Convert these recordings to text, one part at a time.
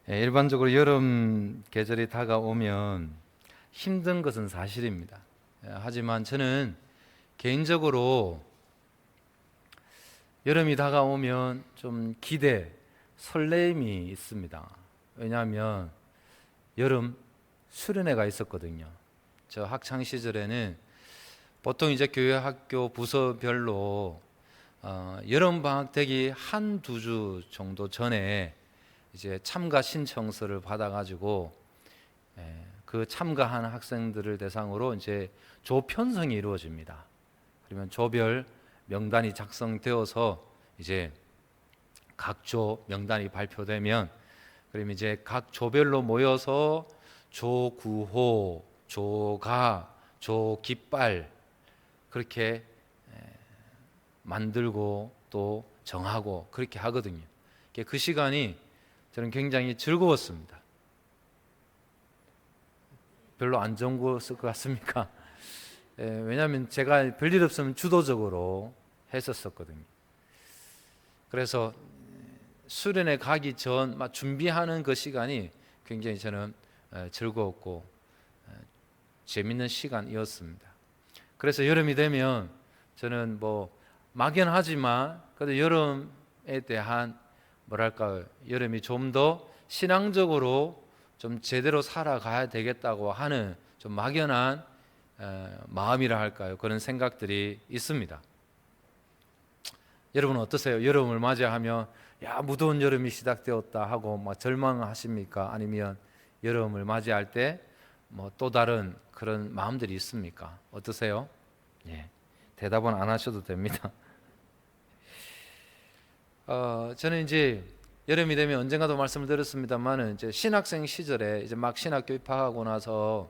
일반적으로 여름 계절이 다가오면 힘든 것은 사실입니다. 하지만 저는 개인적으로 여름이 다가오면 좀 기대, 설렘이 있습니다. 왜냐하면 여름 수련회가 있었거든요. 저 학창 시절에는 보통 이제 교회 학교 부서별로 여름 방학 되기 한두 주 정도 전에 이제 참가 신청서를 받아가지고 그 참가한 학생들을 대상으로 이제 조 편성이 이루어집니다. 그러면 조별 명단이 작성되어서 이제 각 조 명단이 발표되면 그러면 이제 각 조별로 모여서 조 구호, 조가, 조 깃발 그렇게 만들고 또 정하고 그렇게 하거든요. 그 시간이 저는 굉장히 즐거웠습니다. 별로 안 좋은 거였을 것 같습니까? 왜냐하면 제가 별일 없으면 주도적으로 했었거든요. 그래서 수련회 가기 전 막 준비하는 그 시간이 굉장히 저는 즐거웠고 재밌는 시간이었습니다. 그래서 여름이 되면 저는 뭐 막연하지만 그래도 여름에 대한 뭐랄까 여름이 좀 더 신앙적으로 좀 제대로 살아가야 되겠다고 하는 좀 막연한 마음이라 할까요? 그런 생각들이 있습니다. 여러분은 어떠세요? 여름을 맞이하면 야 무더운 여름이 시작되었다 하고 막 절망하십니까? 아니면 여름을 맞이할 때 뭐 또 다른 그런 마음들이 있습니까? 어떠세요? 예, 대답은 안 하셔도 됩니다. 저는 이제 여름이 되면 언젠가도 말씀을 드렸습니다만은 이제 신학생 시절에 이제 막 신학교 입학하고 나서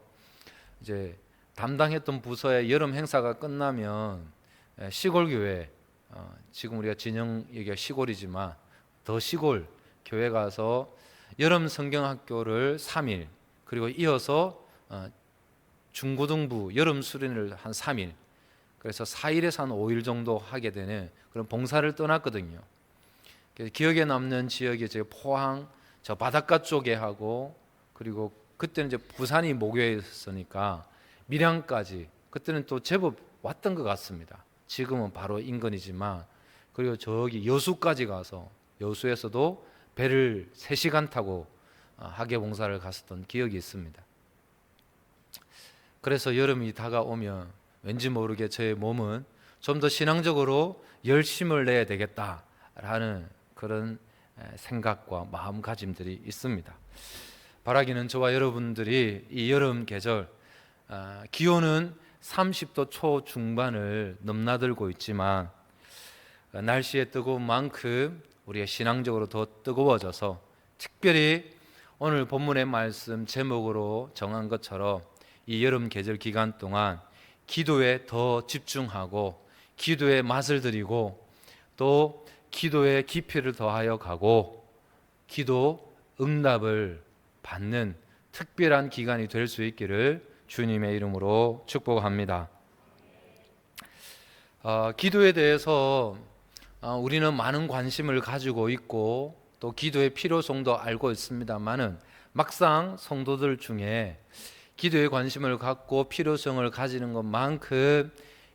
이제 담당했던 부서의 여름 행사가 끝나면 시골 교회 지금 우리가 진영 여기가 시골이지만 더 시골 교회 가서 여름 성경학교를 3일 그리고 이어서 중고등부 여름 수련을 한 3일 그래서 4일에서 한 5일 정도 하게 되는 그런 봉사를 떠났거든요. 기억에 남는 지역이 제 포항 저 바닷가 쪽에 하고 그리고 그때는 이제 부산이 모교였으니까 밀양까지 그때는 또 제법 왔던 것 같습니다. 지금은 바로 인근이지만 그리고 저기 여수까지 가서 여수에서도 배를 3시간 타고 학예 봉사를 갔었던 기억이 있습니다. 그래서 여름이 다가오면 왠지 모르게 저의 몸은 좀 더 신앙적으로 열심을 내야 되겠다라는 그런 생각과 마음가짐들이 있습니다. 바라기는 저와 여러분들이 이 여름 계절 기온은 30도 초중반을 넘나들고 있지만 날씨의 뜨거운 만큼 우리가 신앙적으로 더 뜨거워져서 특별히 오늘 본문의 말씀 제목으로 정한 것처럼 이 여름 계절 기간 동안 기도에 더 집중하고 기도의 맛을 들이고 또 기도의 깊이를 더하여 가고 기도 응답을 받는 특별한 기간이 될 수 있기를 주님의 이름으로 축복합니다. 기도에 대해서 우리는 많은 관심을 가지고 있고 또 기도의 필요성도 알고 있습니다만은 막상 성도들 중에 기도에 관심을 갖고 필요성을 가지는 것만큼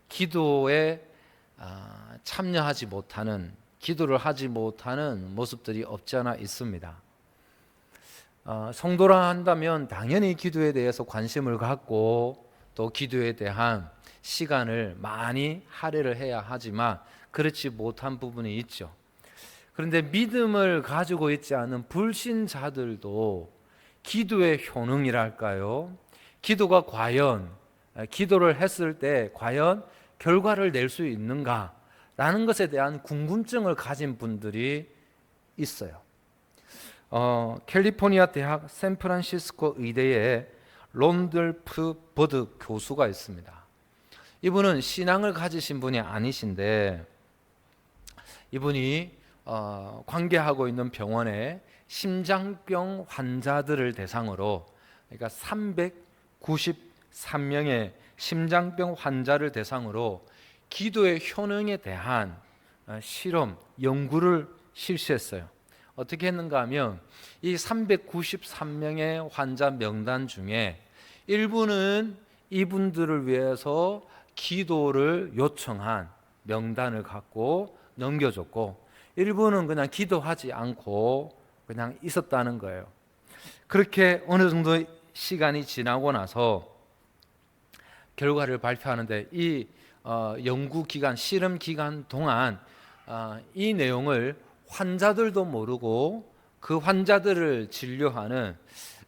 기도에 참여하지 못하는 기도를 하지 못하는 모습들이 없지 않아 있습니다. 성도라 한다면 당연히 기도에 대해서 관심을 갖고 또 기도에 대한 시간을 많이 할애를 해야 하지만 그렇지 못한 부분이 있죠. 그런데 믿음을 가지고 있지 않은 불신자들도 기도의 효능이랄까요? 기도가 과연 기도를 했을 때 과연 결과를 낼 수 있는가? 라는 것에 대한 궁금증을 가진 분들이 있어요. 캘리포니아 대학 샌프란시스코 의대의 론돌프 버드 교수가 있습니다. 이분은 신앙을 가지신 분이 아니신데 이분이 관계하고 있는 병원에 심장병 환자들을 대상으로 그러니까 393명의 심장병 환자를 대상으로 기도의 효능에 대한 실험, 연구를 실시했어요. 어떻게 했는가 하면 이 393명의 환자 명단 중에 일부는 이분들을 위해서 기도를 요청한 명단을 갖고 넘겨줬고, 일부는 그냥 기도하지 않고 그냥 있었다는 거예요. 그렇게 어느 정도 시간이 지나고 나서 결과를 발표하는데, 이 연구 기간, 실험 기간 동안 이 내용을 환자들도 모르고 그 환자들을 진료하는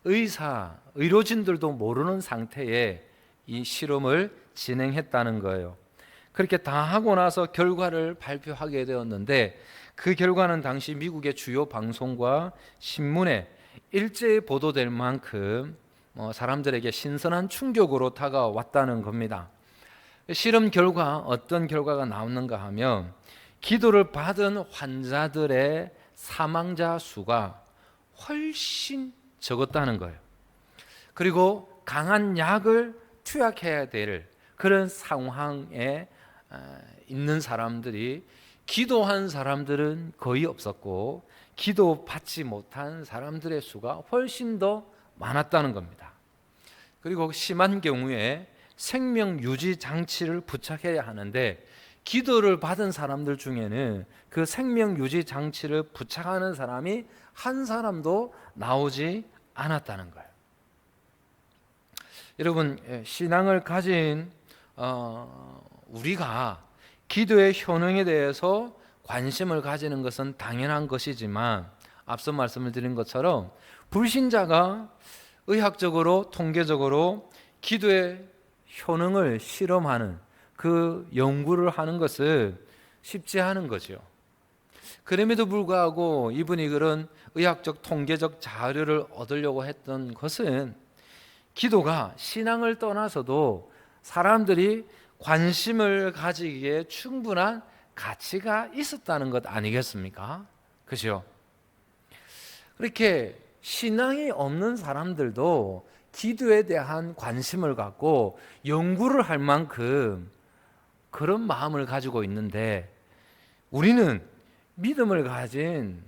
의료진들도 모르는 상태에 이 실험을 진행했다는 거예요. 그렇게 다 하고 나서 결과를 발표하게 되었는데, 그 결과는 당시 미국의 주요 방송과 신문에 일제히 보도될 만큼 사람들에게 신선한 충격으로 다가왔다는 겁니다. 실험 결과, 어떤 결과가 나오는가 하면 기도를 받은 환자들의 사망자 수가 훨씬 적었다는 거예요. 그리고 강한 약을 투약해야 될 그런 상황에 있는 사람들이, 기도한 사람들은 거의 없었고 기도 받지 못한 사람들의 수가 훨씬 더 많았다는 겁니다. 그리고 심한 경우에 생명 유지 장치를 부착해야 하는데, 기도를 받은 사람들 중에는 그 생명 유지 장치를 부착하는 사람이 한 사람도 나오지 않았다는 거예요. 여러분, 신앙을 가진 우리가 기도의 효능에 대해서 관심을 가지는 것은 당연한 것이지만, 앞서 말씀을 드린 것처럼 불신자가 의학적으로, 통계적으로 기도의 효능을 실험하는 그 연구를 하는 것은 쉽지 않은 거죠. 그럼에도 불구하고 이분이 그런 의학적, 통계적 자료를 얻으려고 했던 것은 기도가 신앙을 떠나서도 사람들이 관심을 가지기에 충분한 가치가 있었다는 것 아니겠습니까? 그죠? 그렇게 신앙이 없는 사람들도 기도에 대한 관심을 갖고 연구를 할 만큼 그런 마음을 가지고 있는데, 우리는 믿음을 가진,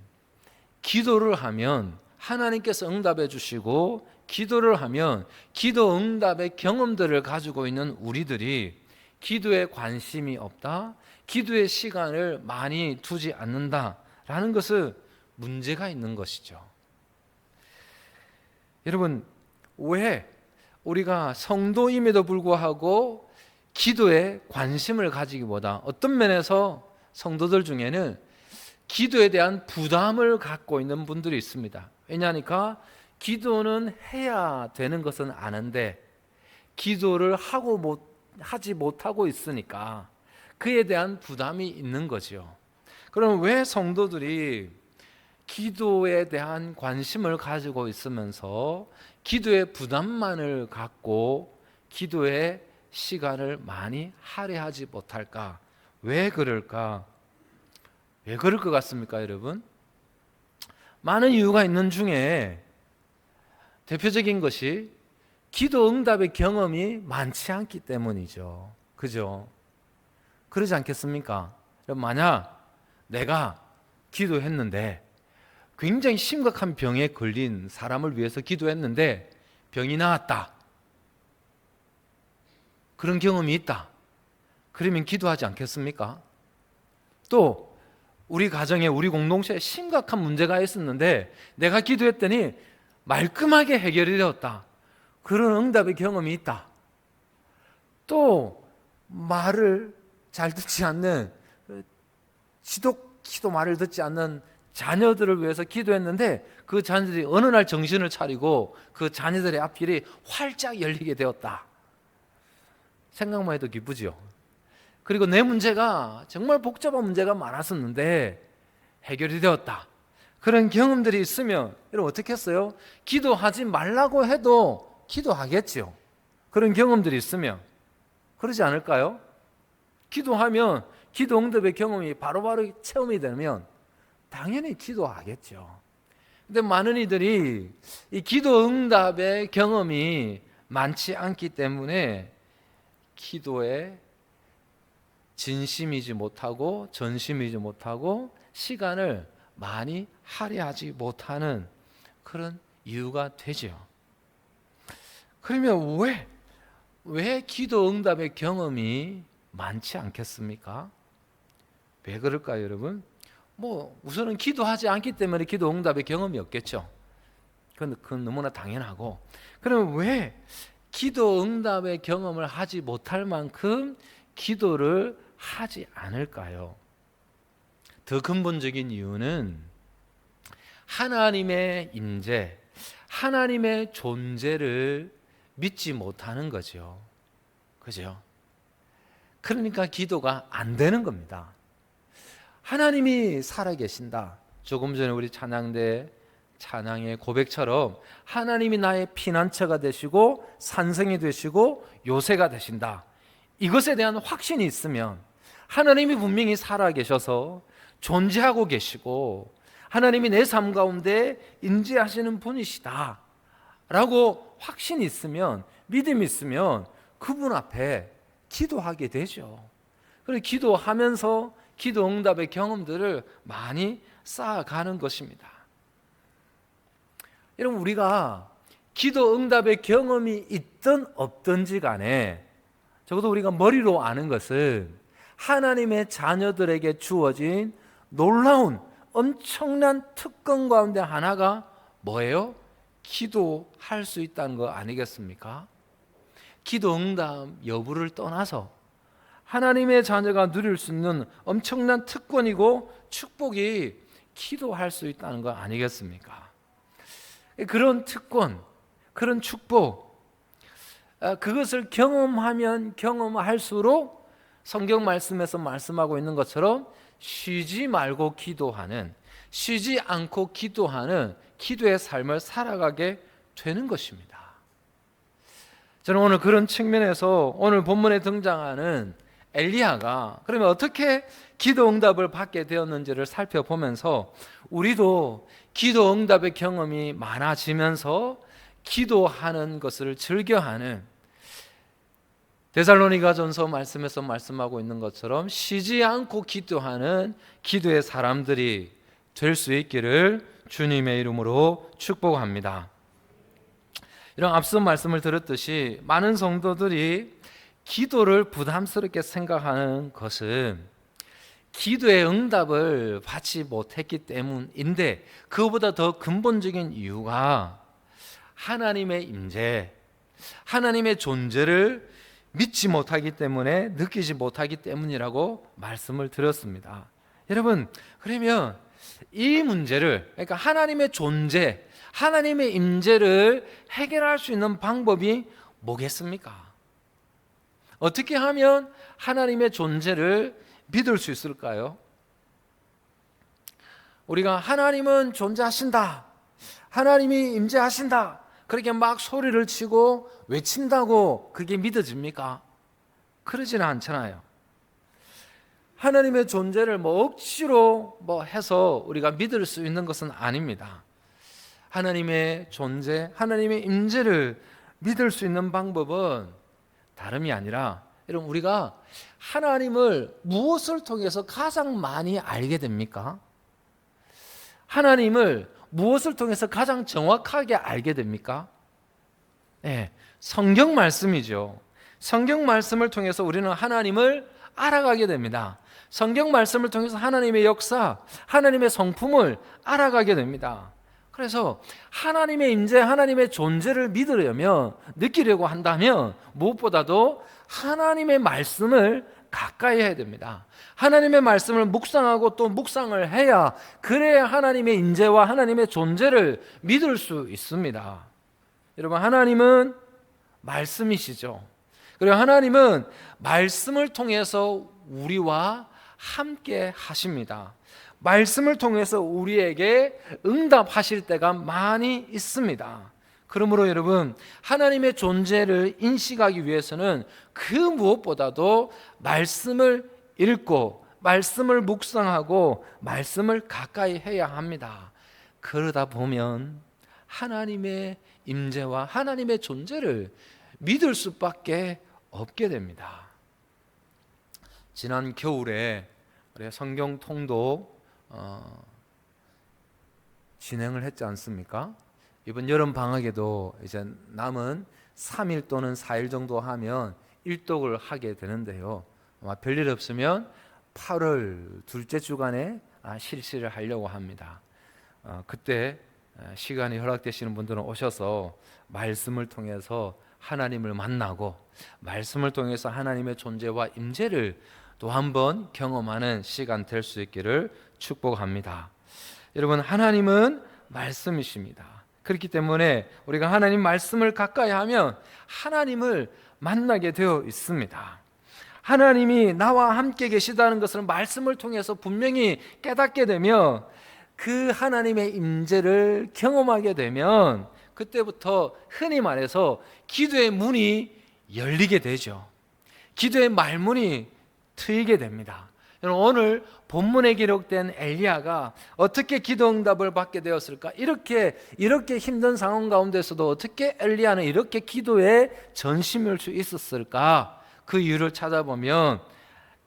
기도를 하면 하나님께서 응답해 주시고 기도를 하면 기도 응답의 경험들을 가지고 있는 우리들이 기도에 관심이 없다, 기도의 시간을 많이 두지 않는다라는 것은 문제가 있는 것이죠. 여러분, 왜 우리가 성도임에도 불구하고 기도에 관심을 가지기보다 어떤 면에서 성도들 중에는 기도에 대한 부담을 갖고 있는 분들이 있습니다. 왜냐하니까 기도는 해야 되는 것은 아는데 기도를 하지 못하고 있으니까 그에 대한 부담이 있는 거죠. 그럼 왜 성도들이 기도에 대한 관심을 가지고 있으면서 기도의 부담만을 갖고 기도에 시간을 많이 할애하지 못할까? 왜 그럴까? 왜 그럴 것 같습니까, 여러분? 많은 이유가 있는 중에 대표적인 것이 기도 응답의 경험이 많지 않기 때문이죠. 그죠? 그러지 않겠습니까? 만약 내가 기도했는데 굉장히 심각한 병에 걸린 사람을 위해서 기도했는데 병이 나았다, 그런 경험이 있다, 그러면 기도하지 않겠습니까? 또 우리 가정에, 우리 공동체에 심각한 문제가 있었는데 내가 기도했더니 말끔하게 해결이 되었다, 그런 응답의 경험이 있다. 또 말을 잘 듣지 않는, 기도 말을 듣지 않는 자녀들을 위해서 기도했는데 그 자녀들이 어느 날 정신을 차리고 그 자녀들의 앞길이 활짝 열리게 되었다. 생각만 해도 기쁘죠. 그리고 내 문제가 정말 복잡한 문제가 많았었는데 해결이 되었다. 그런 경험들이 있으면 여러분 어떻게 했어요? 기도하지 말라고 해도 기도하겠죠. 그런 경험들이 있으면. 그러지 않을까요? 기도하면 기도 응답의 경험이 바로바로 체험이 되면 당연히 기도하겠죠. 근데 많은 이들이 이 기도 응답의 경험이 많지 않기 때문에 기도에 진심이지 못하고 전심이지 못하고 시간을 많이 할애하지 못하는 그런 이유가 되죠. 그러면 왜 기도 응답의 경험이 많지 않겠습니까? 왜 그럴까요, 여러분? 우선은 기도하지 않기 때문에 기도 응답의 경험이 없겠죠. 그건 너무나 당연하고, 그러면 왜 기도 응답의 경험을 하지 못할 만큼 기도를 하지 않을까요? 더 근본적인 이유는 하나님의 임재, 하나님의 존재를 믿지 못하는 거죠. 그죠? 그러니까 기도가 안 되는 겁니다. 하나님이 살아계신다. 조금 전에 우리 찬양대 찬양의 고백처럼 하나님이 나의 피난처가 되시고 산성이 되시고 요새가 되신다. 이것에 대한 확신이 있으면 하나님이 분명히 살아계셔서 존재하고 계시고 하나님이 내 삶 가운데 인지하시는 분이시다 라고 확신이 있으면, 믿음이 있으면 그분 앞에 기도하게 되죠. 그리고 기도하면서 기도 응답의 경험들을 많이 쌓아가는 것입니다. 여러분, 우리가 기도 응답의 경험이 있든 없든지 간에 적어도 우리가 머리로 아는 것은 하나님의 자녀들에게 주어진 놀라운 엄청난 특권 가운데 하나가 뭐예요? 기도할 수 있다는 거 아니겠습니까? 기도 응답 여부를 떠나서 하나님의 자녀가 누릴 수 있는 엄청난 특권이고 축복이 기도할 수 있다는 거 아니겠습니까? 그런 특권, 그런 축복, 그것을 경험하면 경험할수록 성경 말씀에서 말씀하고 있는 것처럼 쉬지 말고 기도하는, 쉬지 않고 기도하는 기도의 삶을 살아가게 되는 것입니다. 저는 오늘 그런 측면에서 오늘 본문에 등장하는 엘리야가 그러면 어떻게 기도 응답을 받게 되었는지를 살펴보면서 우리도 기도 응답의 경험이 많아지면서 기도하는 것을 즐겨하는, 데살로니가전서 말씀에서 말씀하고 있는 것처럼 쉬지 않고 기도하는 기도의 사람들이 될 수 있기를 주님의 이름으로 축복합니다. 이런 앞서 말씀을 들었듯이 많은 성도들이 기도를 부담스럽게 생각하는 것은 기도의 응답을 받지 못했기 때문인데, 그것보다 더 근본적인 이유가 하나님의 임재, 하나님의 존재를 믿지 못하기 때문에, 느끼지 못하기 때문이라고 말씀을 드렸습니다. 여러분, 그러면 이 문제를, 그러니까 하나님의 존재, 하나님의 임재를 해결할 수 있는 방법이 뭐겠습니까? 어떻게 하면 하나님의 존재를 믿을 수 있을까요? 우리가 하나님은 존재하신다, 하나님이 임재하신다, 그렇게 막 소리를 치고 외친다고 그게 믿어집니까? 그러지는 않잖아요. 하나님의 존재를 억지로 해서 우리가 믿을 수 있는 것은 아닙니다. 하나님의 존재, 하나님의 임재를 믿을 수 있는 방법은 다름이 아니라, 여러분, 우리가 하나님을 무엇을 통해서 가장 많이 알게 됩니까? 하나님을 무엇을 통해서 가장 정확하게 알게 됩니까? 네, 성경 말씀이죠. 성경 말씀을 통해서 우리는 하나님을 알아가게 됩니다. 성경 말씀을 통해서 하나님의 역사, 하나님의 성품을 알아가게 됩니다. 그래서 하나님의 임재, 하나님의 존재를 믿으려면, 느끼려고 한다면 무엇보다도 하나님의 말씀을 가까이 해야 됩니다. 하나님의 말씀을 묵상하고 또 묵상을 해야, 그래야 하나님의 임재와 하나님의 존재를 믿을 수 있습니다. 여러분, 하나님은 말씀이시죠. 그리고 하나님은 말씀을 통해서 우리와 함께 하십니다. 말씀을 통해서 우리에게 응답하실 때가 많이 있습니다. 그러므로 여러분, 하나님의 존재를 인식하기 위해서는 그 무엇보다도 말씀을 읽고 말씀을 묵상하고 말씀을 가까이 해야 합니다. 그러다 보면 하나님의 임재와 하나님의 존재를 믿을 수밖에 없게 됩니다. 지난 겨울에 우리 성경 통독 진행을 했지 않습니까? 이번 여름 방학에도 이제 남은 3일 또는 4일 정도 하면 일독을 하게 되는데요. 아마 별일 없으면 8월 둘째 주간에 실시를 하려고 합니다. 그때 시간이 허락되시는 분들은 오셔서 말씀을 통해서 하나님을 만나고 말씀을 통해서 하나님의 존재와 임재를 또 한번 경험하는 시간 될 수 있기를 축복합니다. 여러분, 하나님은 말씀이십니다. 그렇기 때문에 우리가 하나님 말씀을 가까이 하면 하나님을 만나게 되어 있습니다. 하나님이 나와 함께 계시다는 것을 말씀을 통해서 분명히 깨닫게 되면 그 하나님의 임재를 경험하게 되면 그때부터 흔히 말해서 기도의 문이 열리게 되죠. 기도의 말문이 트이게 됩니다. 여러분, 오늘 본문에 기록된 엘리야가 어떻게 기도 응답을 받게 되었을까? 이렇게 힘든 상황 가운데서도 어떻게 엘리야는 이렇게 기도에 전심일 수 있었을까? 그 이유를 찾아보면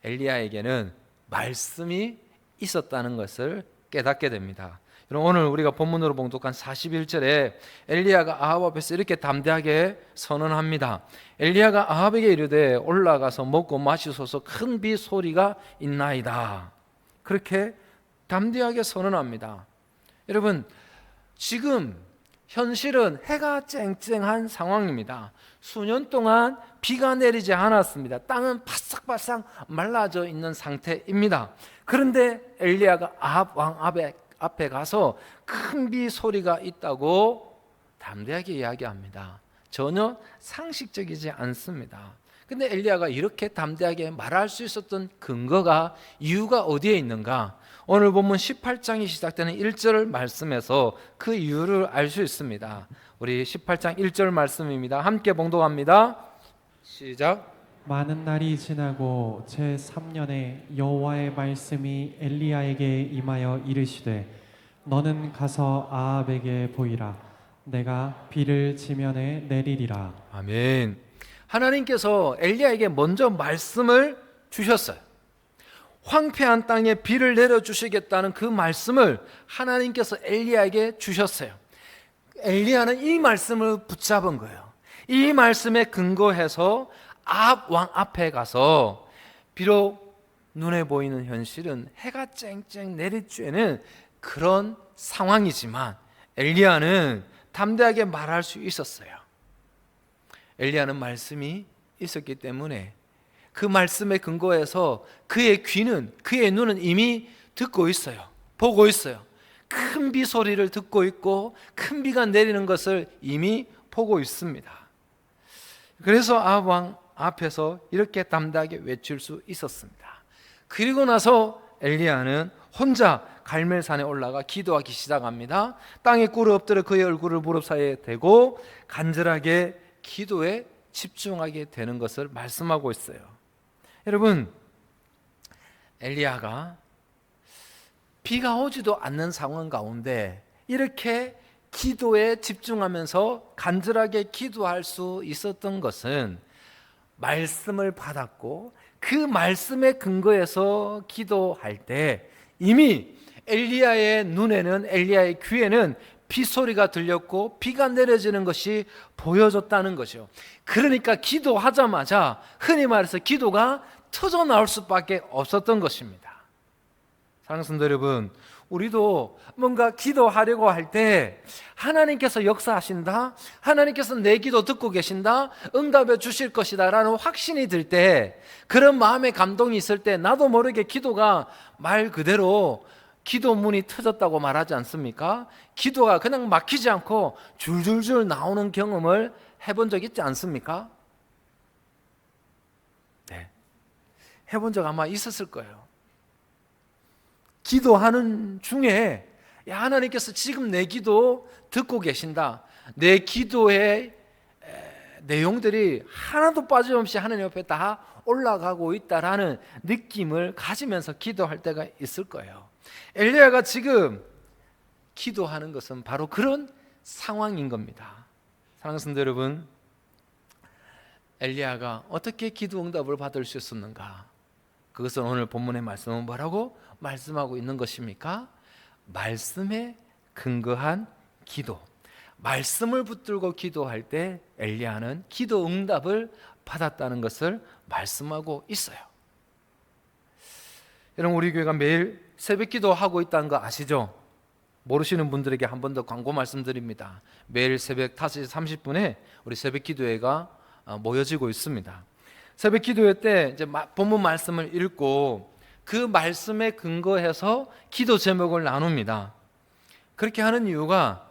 엘리야에게는 말씀이 있었다는 것을 깨닫게 됩니다. 오늘 우리가 본문으로 봉독한 41절에 엘리야가 아합 앞에서 이렇게 담대하게 선언합니다. 엘리야가 아합에게 이르되 올라가서 먹고 마시소서, 큰 비 소리가 있나이다. 그렇게 담대하게 선언합니다. 여러분, 지금 현실은 해가 쨍쨍한 상황입니다. 수년 동안 비가 내리지 않았습니다. 땅은 바싹바싹 말라져 있는 상태입니다. 그런데 엘리야가 아합 왕 앞에 가서 큰 비 소리가 있다고 담대하게 이야기합니다. 전혀 상식적이지 않습니다. 근데 엘리야가 이렇게 담대하게 말할 수 있었던 근거가, 이유가 어디에 있는가? 오늘 본문 18장이 시작되는 1절 말씀에서 그 이유를 알 수 있습니다. 우리 18장 1절 말씀입니다. 함께 봉독합니다. 시작. 많은 날이 지나고 제3년에 여호와의 말씀이 엘리야에게 임하여 이르시되 너는 가서 아합에게 보이라. 내가 비를 지면에 내리리라. 아멘. 하나님께서 엘리야에게 먼저 말씀을 주셨어요. 황폐한 땅에 비를 내려주시겠다는 그 말씀을 하나님께서 엘리야에게 주셨어요. 엘리야는 이 말씀을 붙잡은 거예요. 이 말씀에 근거해서 아합 왕 앞에 가서, 비록 눈에 보이는 현실은 해가 쨍쨍 내리쬐는 그런 상황이지만 엘리야는 담대하게 말할 수 있었어요. 엘리야는 말씀이 있었기 때문에 그 말씀에 근거해서 그의 귀는, 그의 눈은 이미 듣고 있어요. 보고 있어요. 큰 비 소리를 듣고 있고 큰 비가 내리는 것을 이미 보고 있습니다. 그래서 아합 왕 앞에서 이렇게 담대하게 외칠 수 있었습니다. 그리고 나서 엘리야는 혼자 갈멜산에 올라가 기도하기 시작합니다. 땅에 꿇어 엎드려 그의 얼굴을 무릎 사이에 대고 간절하게 기도에 집중하게 되는 것을 말씀하고 있어요. 여러분, 엘리야가 비가 오지도 않는 상황 가운데 이렇게 기도에 집중하면서 간절하게 기도할 수 있었던 것은 말씀을 받았고 그 말씀에 근거해서 기도할 때 이미 엘리야의 눈에는, 엘리야의 귀에는 비 소리가 들렸고 비가 내려지는 것이 보여졌다는 거죠. 그러니까 기도하자마자 흔히 말해서 기도가 터져 나올 수밖에 없었던 것입니다. 사랑하는 성도 여러분, 우리도 뭔가 기도하려고 할 때 하나님께서 역사하신다, 하나님께서 내 기도 듣고 계신다, 응답해 주실 것이다 라는 확신이 들 때, 그런 마음의 감동이 있을 때 나도 모르게 기도가 말 그대로 기도 문이 터졌다고 말하지 않습니까? 기도가 그냥 막히지 않고 줄줄줄 나오는 경험을 해본 적 있지 않습니까? 네, 해본 적 아마 있었을 거예요. 기도하는 중에 하나님께서 지금 내 기도 듣고 계신다, 내 기도의 내용들이 하나도 빠짐없이 하나님 옆에 다 올라가고 있다라는 느낌을 가지면서 기도할 때가 있을 거예요. 엘리야가 지금 기도하는 것은 바로 그런 상황인 겁니다. 사랑하는 성도 여러분, 엘리야가 어떻게 기도 응답을 받을 수 있었는가? 그것은 오늘 본문의 말씀은 뭐라고 말씀하고 있는 것입니까? 말씀에 근거한 기도, 말씀을 붙들고 기도할 때 엘리야는 기도 응답을 받았다는 것을 말씀하고 있어요. 여러분, 우리 교회가 매일 새벽 기도하고 있다는 거 아시죠? 모르시는 분들에게 한 번 더 광고 말씀드립니다. 매일 새벽 5시 30분에 우리 새벽 기도회가 모여지고 있습니다. 새벽 기도회 때 이제 본문 말씀을 읽고 그 말씀에 근거해서 기도 제목을 나눕니다. 그렇게 하는 이유가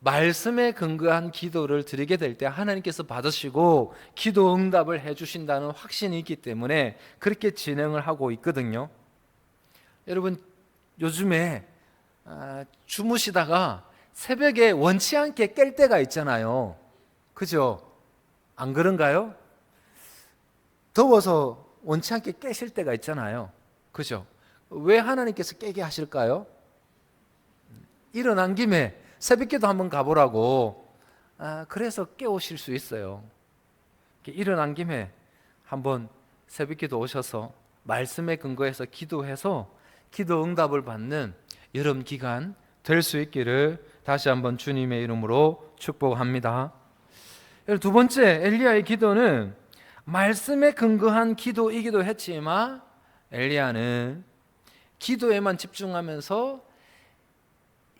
말씀에 근거한 기도를 드리게 될 때 하나님께서 받으시고 기도 응답을 해주신다는 확신이 있기 때문에 그렇게 진행을 하고 있거든요. 여러분, 요즘에 주무시다가 새벽에 원치 않게 깰 때가 있잖아요. 그죠? 안 그런가요? 더워서 원치 않게 깨실 때가 있잖아요. 그죠? 왜 하나님께서 깨게 하실까요? 일어난 김에 새벽기도 한번 가보라고. 그래서 깨우실 수 있어요. 일어난 김에 한번 새벽기도 오셔서 말씀에 근거해서 기도해서 기도 응답을 받는 여름 기간 될 수 있기를 다시 한번 주님의 이름으로 축복합니다. 두 번째, 엘리야의 기도는 말씀에 근거한 기도이기도 했지만 엘리야는 기도에만 집중하면서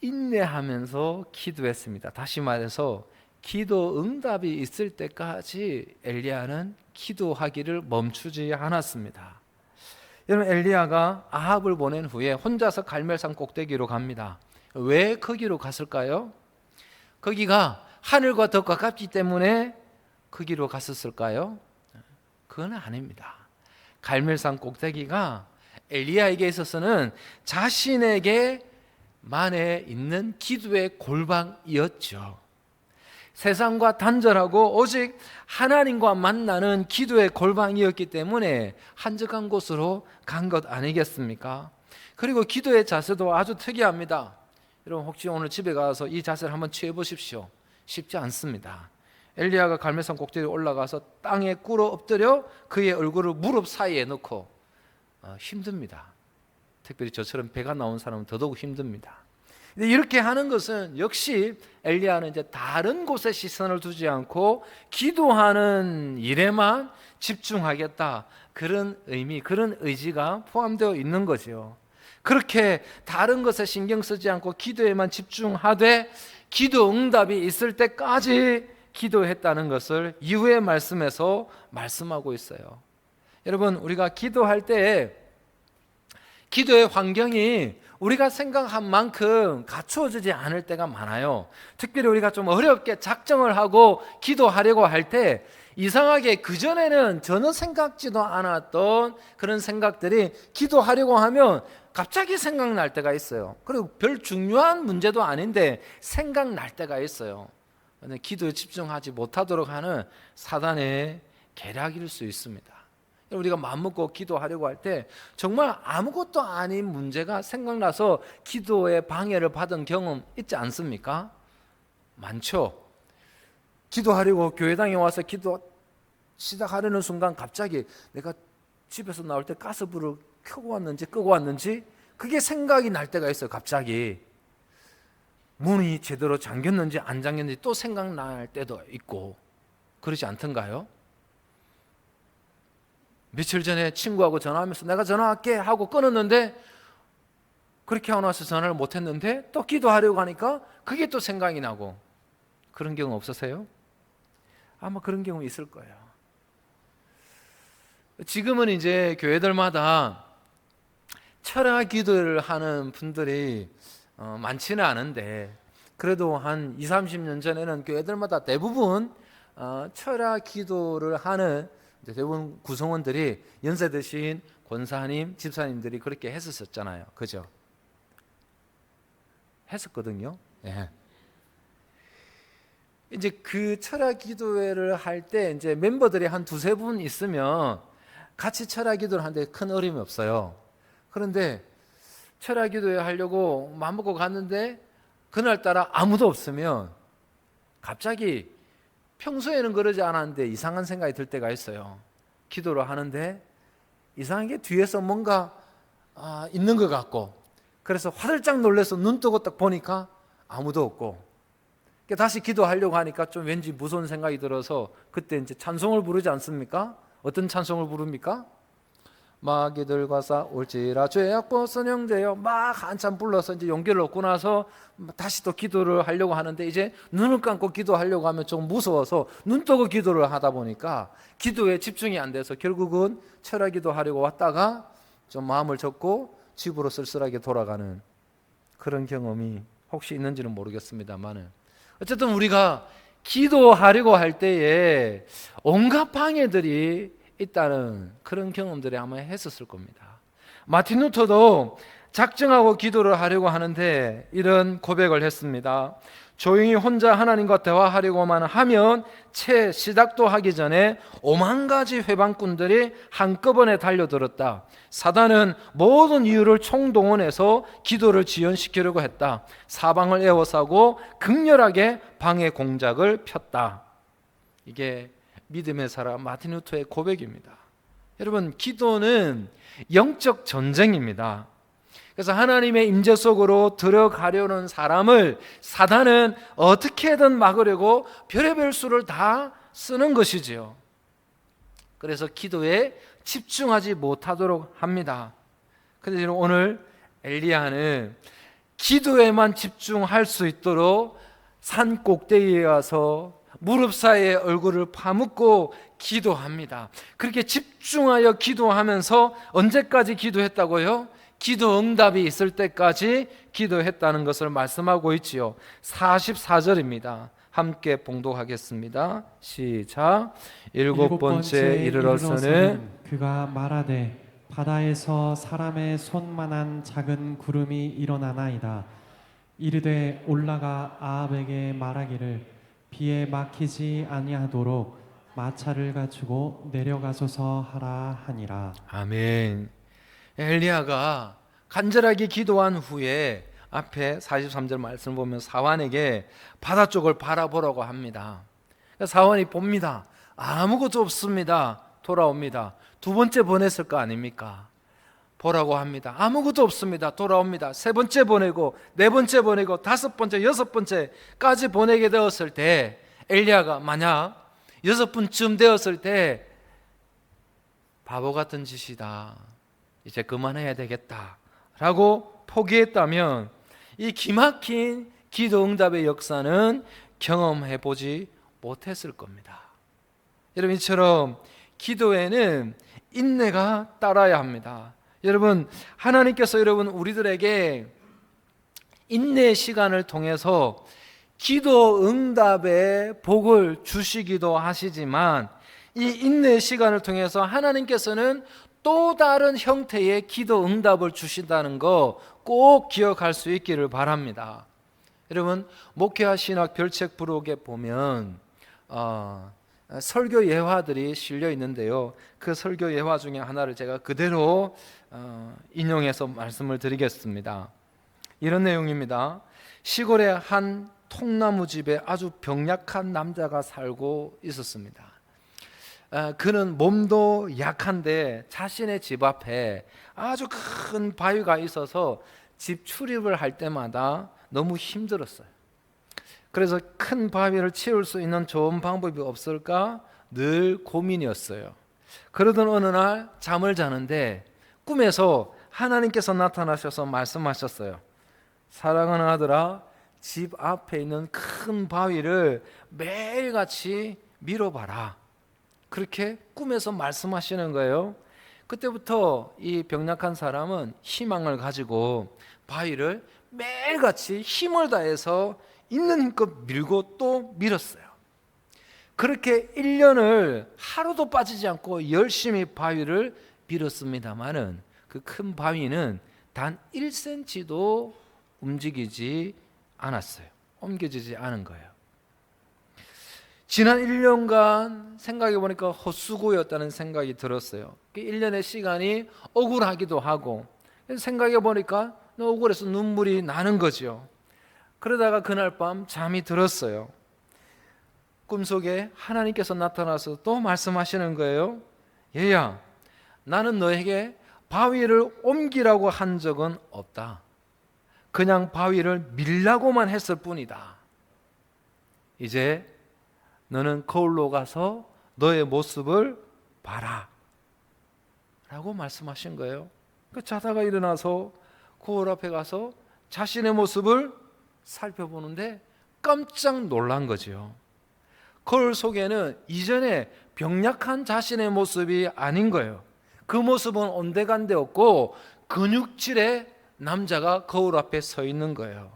인내하면서 기도했습니다. 다시 말해서 기도 응답이 있을 때까지 엘리야는 기도하기를 멈추지 않았습니다. 여러분, 엘리야가 아합을 보낸 후에 혼자서 갈멜산 꼭대기로 갑니다. 왜 거기로 갔을까요? 거기가 하늘과 더 가깝기 때문에 거기로 갔었을까요? 그건 아닙니다. 갈멜산 꼭대기가 엘리야에게 있어서는 자신에게 만에 있는 기도의 골방이었죠. 세상과 단절하고 오직 하나님과 만나는 기도의 골방이었기 때문에 한적한 곳으로 간 것 아니겠습니까? 그리고 기도의 자세도 아주 특이합니다. 여러분, 혹시 오늘 집에 가서 이 자세를 한번 취해 보십시오. 쉽지 않습니다. 엘리야가 갈멜산 꼭대기에 올라가서 땅에 꿇어 엎드려 그의 얼굴을 무릎 사이에 넣고 힘듭니다. 특별히 저처럼 배가 나온 사람은 더더욱 힘듭니다. 이렇게 하는 것은 역시 엘리야는 이제 다른 곳에 시선을 두지 않고 기도하는 일에만 집중하겠다, 그런 의미, 그런 의지가 포함되어 있는 거죠. 그렇게 다른 것에 신경 쓰지 않고 기도에만 집중하되 기도 응답이 있을 때까지 기도했다는 것을 이후의 말씀에서 말씀하고 있어요. 여러분, 우리가 기도할 때 기도의 환경이 우리가 생각한 만큼 갖추어지지 않을 때가 많아요. 특별히 우리가 좀 어렵게 작정을 하고 기도하려고 할 때 이상하게 그전에는 전혀 생각지도 않았던 그런 생각들이 기도하려고 하면 갑자기 생각날 때가 있어요. 그리고 별 중요한 문제도 아닌데 생각날 때가 있어요. 기도에 집중하지 못하도록 하는 사단의 계략일 수 있습니다. 우리가 마음먹고 기도하려고 할 때 정말 아무것도 아닌 문제가 생각나서 기도에 방해를 받은 경험 있지 않습니까? 많죠. 기도하려고 교회당에 와서 기도 시작하려는 순간 갑자기 내가 집에서 나올 때 가스불을 켜고 왔는지 끄고 왔는지 그게 생각이 날 때가 있어요. 갑자기 문이 제대로 잠겼는지 안 잠겼는지 또 생각날 때도 있고, 그러지 않던가요? 며칠 전에 친구하고 전화하면서 내가 전화할게 하고 끊었는데 그렇게 하고 나서 전화를 못했는데 또 기도하려고 하니까 그게 또 생각이 나고, 그런 경우 없으세요? 아마 그런 경우 있을 거예요. 지금은 이제 교회들마다 철야 기도를 하는 분들이 많지는 않은데 그래도 한 20, 30년 전에는 교회들마다 대부분 철야 기도를 하는 대부분 구성원들이 연세 드신 권사님, 집사님들이 그렇게 했었잖아요. 그죠? 했었거든요. 예. 이제 그 철야 기도회를 할 때 이제 멤버들이 한 두세 분 있으면 같이 철야 기도를 하는데 큰 어려움이 없어요. 그런데 철야 기도회 하려고 마음먹고 갔는데 그날따라 아무도 없으면 갑자기 평소에는 그러지 않았는데 이상한 생각이 들 때가 있어요. 기도를 하는데 이상하게 뒤에서 뭔가 있는 것 같고, 그래서 화들짝 놀라서 눈 뜨고 딱 보니까 아무도 없고, 다시 기도하려고 하니까 좀 왠지 무서운 생각이 들어서 그때 이제 찬송을 부르지 않습니까? 어떤 찬송을 부릅니까? 마귀들과 싸울지라 죄악보선 형제여, 막 한참 불러서 이제 용기를 얻고 나서 다시 또 기도를 하려고 하는데, 이제 눈을 감고 기도하려고 하면 좀 무서워서 눈 뜨고 기도를 하다 보니까 기도에 집중이 안 돼서 결국은 철야기도 하려고 왔다가 좀 마음을 접고 집으로 쓸쓸하게 돌아가는 그런 경험이 혹시 있는지는 모르겠습니다만은, 어쨌든 우리가 기도하려고 할 때에 온갖 방해들이 있다는 그런 경험들을 아마 했었을 겁니다. 마틴 루터도 작정하고 기도를 하려고 하는데 이런 고백을 했습니다. 조용히 혼자 하나님과 대화하려고만 하면 채 시작도 하기 전에 5만 가지 회방꾼들이 한꺼번에 달려들었다. 사단은 모든 이유를 총동원해서 기도를 지연시키려고 했다. 사방을 에워싸고 극렬하게 방해 공작을 폈다. 이게 믿음의 사람 마틴 루터의 고백입니다. 여러분, 기도는 영적 전쟁입니다. 그래서 하나님의 임재 속으로 들어가려는 사람을 사단은 어떻게든 막으려고 별의별 수를 다 쓰는 것이지요. 그래서 기도에 집중하지 못하도록 합니다. 그런데 오늘 엘리야는 기도에만 집중할 수 있도록 산 꼭대기에 와서 무릎 사이에 얼굴을 파묻고 기도합니다. 그렇게 집중하여 기도하면서 언제까지 기도했다고요? 기도 응답이 있을 때까지 기도했다는 것을 말씀하고 있지요. 44절입니다. 함께 봉독하겠습니다. 시작. 일곱 번째 이르러서는 그가 말하되 바다에서 사람의 손만한 작은 구름이 일어나나이다. 이르되 올라가 아합에게 말하기를 비에 막히지 아니하도록 마차를 갖추고 내려가소서 하라 하니라. 아멘. 엘리야가 간절하게 기도한 후에 앞에 43절 말씀을 보면 사환에게 바다 쪽을 바라보라고 합니다. 사환이 봅니다. 아무것도 없습니다. 돌아옵니다. 두 번째 보냈을 거 아닙니까? 보라고 합니다. 아무것도 없습니다. 돌아옵니다. 세 번째 보내고 네 번째 보내고 다섯 번째 여섯 번째까지 보내게 되었을 때, 엘리야가 만약 여섯 번쯤 되었을 때 바보 같은 짓이다, 이제 그만해야 되겠다라고 포기했다면 이 기막힌 기도 응답의 역사는 경험해 보지 못했을 겁니다. 여러분, 이처럼 기도에는 인내가 따라야 합니다. 여러분, 하나님께서 우리들에게 인내의 시간을 통해서 기도 응답의 복을 주시기도 하시지만, 이 인내의 시간을 통해서 하나님께서는 또 다른 형태의 기도 응답을 주신다는 거 꼭 기억할 수 있기를 바랍니다. 여러분, 목회와 신학 별책 부록에 보면 설교 예화들이 실려 있는데요, 그 설교 예화 중에 하나를 제가 그대로 인용해서 말씀을 드리겠습니다. 이런 내용입니다. 시골의 한 통나무 집에 아주 병약한 남자가 살고 있었습니다. 그는 몸도 약한데 자신의 집 앞에 아주 큰 바위가 있어서 집 출입을 할 때마다 너무 힘들었어요. 그래서 큰 바위를 치울 수 있는 좋은 방법이 없을까 늘 고민이었어요. 그러던 어느 날 잠을 자는데 꿈에서 하나님께서 나타나셔서 말씀하셨어요. 사랑하는 아들아, 집 앞에 있는 큰 바위를 매일같이 밀어봐라. 그렇게 꿈에서 말씀하시는 거예요. 그때부터 이 병약한 사람은 희망을 가지고 바위를 매일같이 힘을 다해서 있는 힘껏 밀고 또 밀었어요. 그렇게 1년을 하루도 빠지지 않고 열심히 바위를 밀었습니다마는 그 큰 바위는 단 1cm도 움직이지 않았어요. 옮겨지지 않은 거예요. 지난 1년간 생각해 보니까 헛수고였다는 생각이 들었어요. 1년의 시간이 억울하기도 하고, 생각해 보니까 억울해서 눈물이 나는 거죠. 그러다가 그날 밤 잠이 들었어요. 꿈속에 하나님께서 나타나서 또 말씀하시는 거예요. 얘야, 나는 너에게 바위를 옮기라고 한 적은 없다. 그냥 바위를 밀라고만 했을 뿐이다. 이제 너는 거울로 가서 너의 모습을 봐라 라고 말씀하신 거예요. 자다가 일어나서 거울 앞에 가서 자신의 모습을 살펴보는데 깜짝 놀란 거죠. 거울 속에는 이전에 병약한 자신의 모습이 아닌 거예요. 그 모습은 온데간데 없고 근육질의 남자가 거울 앞에 서 있는 거예요.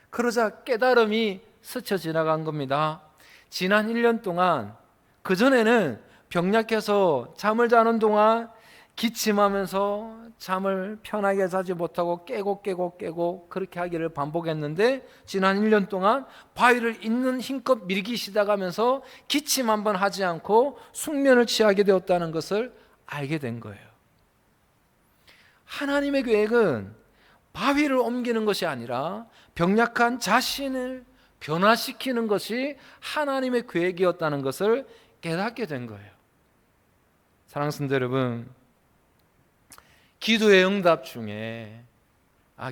그러자 깨달음이 스쳐 지나간 겁니다. 지난 1년 동안, 그전에는 병약해서 잠을 자는 동안 기침하면서 잠을 편하게 자지 못하고 깨고 그렇게 하기를 반복했는데, 지난 1년 동안 바위를 있는 힘껏 밀기 시작하면서 기침 한번 하지 않고 숙면을 취하게 되었다는 것을 알게 된 거예요. 하나님의 계획은 바위를 옮기는 것이 아니라 병약한 자신을 변화시키는 것이 하나님의 계획이었다는 것을 깨닫게 된 거예요. 사랑하는 성도 여러분, 기도의 응답 중에,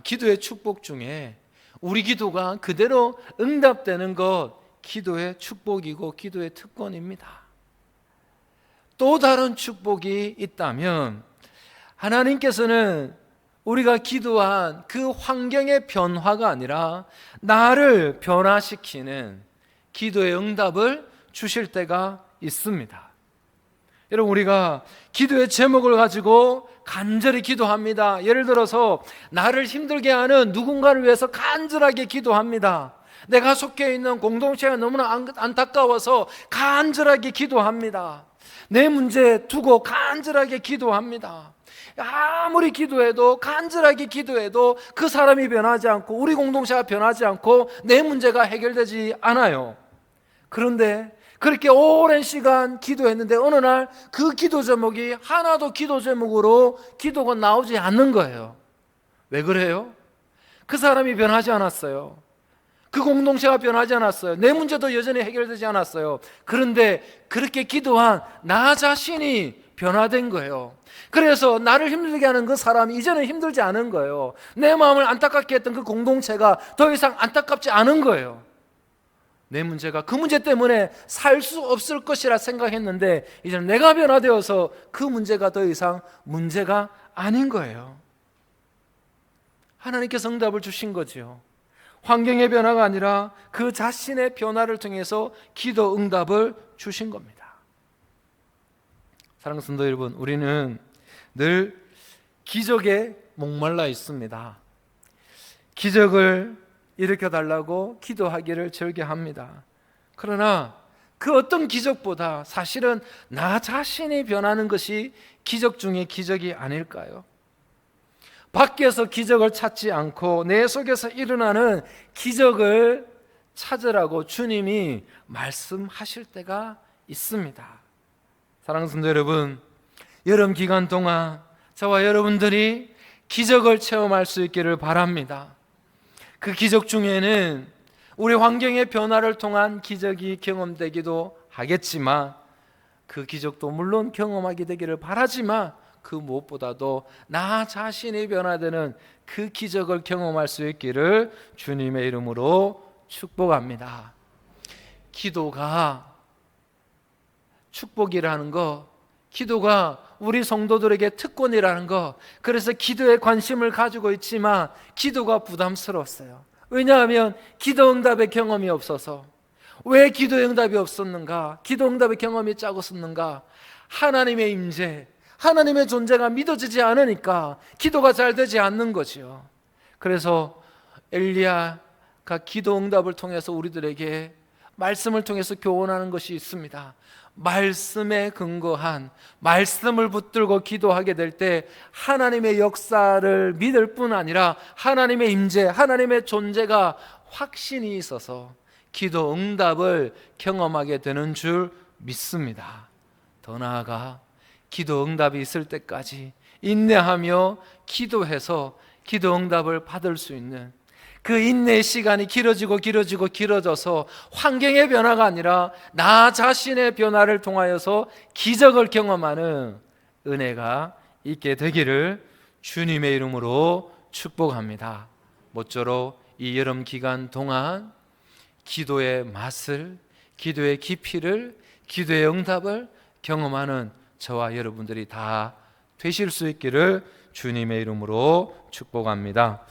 기도의 축복 중에 우리 기도가 그대로 응답되는 것, 기도의 축복이고 기도의 특권입니다. 또 다른 축복이 있다면, 하나님께서는 우리가 기도한 그 환경의 변화가 아니라 나를 변화시키는 기도의 응답을 주실 때가 있습니다. 여러분, 우리가 기도의 제목을 가지고 간절히 기도합니다. 예를 들어서 나를 힘들게 하는 누군가를 위해서 간절하게 기도합니다. 내가 속해 있는 공동체가 너무나 안타까워서 간절하게 기도합니다. 내 문제 두고 간절하게 기도합니다. 아무리 기도해도, 간절하게 기도해도 그 사람이 변하지 않고 우리 공동체가 변하지 않고 내 문제가 해결되지 않아요. 그런데 그렇게 오랜 시간 기도했는데 어느 날 그 기도 제목이 하나도 기도 제목으로 기도가 나오지 않는 거예요. 왜 그래요? 그 사람이 변하지 않았어요. 그 공동체가 변하지 않았어요. 내 문제도 여전히 해결되지 않았어요. 그런데 그렇게 기도한 나 자신이 변화된 거예요. 그래서 나를 힘들게 하는 그 사람이 이제는 힘들지 않은 거예요. 내 마음을 안타깝게 했던 그 공동체가 더 이상 안타깝지 않은 거예요. 내 문제가 그 문제 때문에 살 수 없을 것이라 생각했는데 이제는 내가 변화되어서 그 문제가 더 이상 문제가 아닌 거예요. 하나님께서 응답을 주신 거죠. 환경의 변화가 아니라 그 자신의 변화를 통해서 기도 응답을 주신 겁니다. 사랑하는 성도 여러분, 우리는 늘 기적에 목말라 있습니다. 기적을 일으켜달라고 기도하기를 즐겨합니다. 그러나 그 어떤 기적보다 사실은 나 자신이 변하는 것이 기적 중에 기적이 아닐까요? 밖에서 기적을 찾지 않고 내 속에서 일어나는 기적을 찾으라고 주님이 말씀하실 때가 있습니다. 사랑하는 성도 여러분, 여름 기간 동안 저와 여러분들이 기적을 체험할 수 있기를 바랍니다. 그 기적 중에는 우리 환경의 변화를 통한 기적이 경험되기도 하겠지만, 그 기적도 물론 경험하게 되기를 바라지만, 그 무엇보다도 나 자신이 변화되는 그 기적을 경험할 수 있기를 주님의 이름으로 축복합니다. 기도가 축복이라는 것, 기도가 우리 성도들에게 특권이라는 것, 그래서 기도에 관심을 가지고 있지만 기도가 부담스러웠어요. 왜냐하면 기도 응답의 경험이 없어서. 왜 기도 응답이 없었는가? 기도 응답의 경험이 작았었는가? 하나님의 임재, 하나님의 존재가 믿어지지 않으니까 기도가 잘 되지 않는 거지요. 그래서 엘리야가 기도 응답을 통해서 우리들에게 말씀을 통해서 교훈하는 것이 있습니다. 말씀에 근거한, 말씀을 붙들고 기도하게 될 때 하나님의 역사를 믿을 뿐 아니라 하나님의 임재, 하나님의 존재가 확신이 있어서 기도 응답을 경험하게 되는 줄 믿습니다. 더 나아가 기도 응답이 있을 때까지 인내하며 기도해서 기도 응답을 받을 수 있는 그 인내의 시간이 길어져서 환경의 변화가 아니라 나 자신의 변화를 통하여서 기적을 경험하는 은혜가 있게 되기를 주님의 이름으로 축복합니다. 모쪼록 이 여름 기간 동안 기도의 맛을, 기도의 깊이를, 기도의 응답을 경험하는 저와 여러분들이 다 되실 수 있기를 주님의 이름으로 축복합니다.